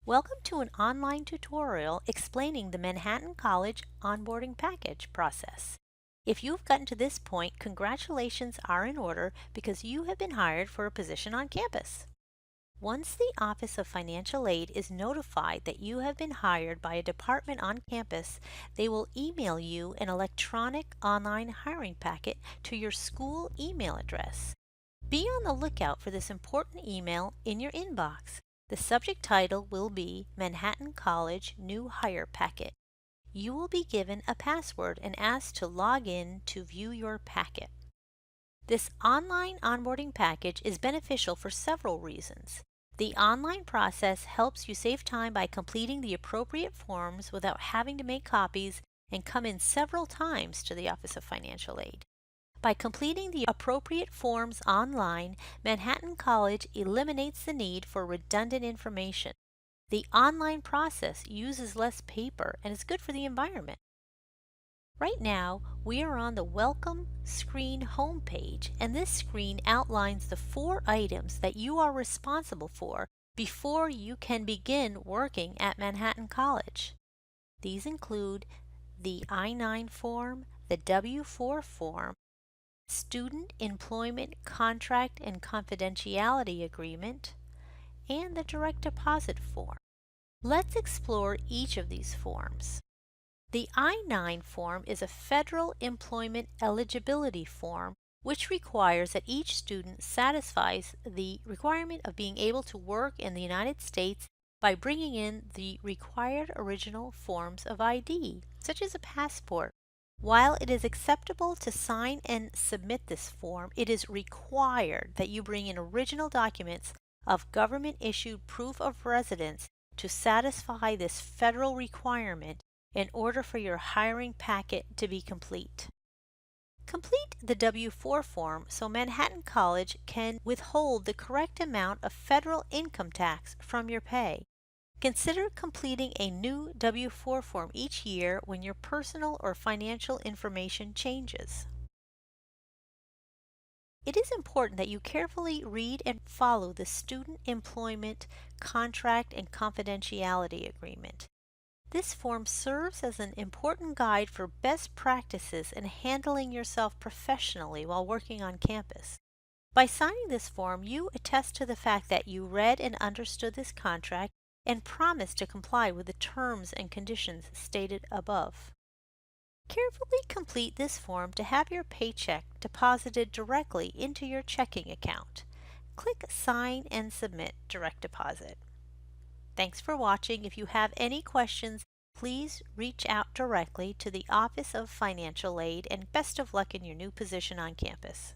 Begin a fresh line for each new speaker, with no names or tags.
Welcome to an online tutorial explaining the Manhattan College onboarding package process. If you've gotten to this point, congratulations are in order because you have been hired for a position on campus. Once the Office of Financial Aid is notified that you have been hired by a department on campus, they will email you an electronic online hiring packet to your school email address. Be on the lookout for this important email in your inbox. The subject title will be Manhattan College New Hire Packet. You will be given a password and asked to log in to view your packet. This online onboarding package is beneficial for several reasons. The online process helps you save time by completing the appropriate forms without having to make copies and come in several times to the Office of Financial Aid. By completing the appropriate forms online, Manhattan College eliminates the need for redundant information. The online process uses less paper and is good for the environment. Right now, we are on the Welcome screen homepage, and this screen outlines the 4 items that you are responsible for before you can begin working at Manhattan College. These include the I-9 form, the W-4 form, Student Employment Contract and Confidentiality Agreement, and the Direct Deposit form. Let's explore each of these forms. The I-9 form is a federal employment eligibility form which requires that each student satisfies the requirement of being able to work in the United States by bringing in the required original forms of ID, such as a passport. While it is acceptable to sign and submit this form, it is required that you bring in original documents of government-issued proof of residence to satisfy this federal requirement in order for your hiring packet to be complete. Complete the W-4 form so Manhattan College can withhold the correct amount of federal income tax from your pay. Consider completing a new W-4 form each year when your personal or financial information changes. It is important that you carefully read and follow the Student Employment Contract and Confidentiality Agreement. This form serves as an important guide for best practices in handling yourself professionally while working on campus. By signing this form, you attest to the fact that you read and understood this contract and promise to comply with the terms and conditions stated above. Carefully complete this form to have your paycheck deposited directly into your checking account. Click Sign and Submit Direct Deposit. Thanks for watching. If you have any questions, please reach out directly to the Office of Financial Aid, and best of luck in your new position on campus.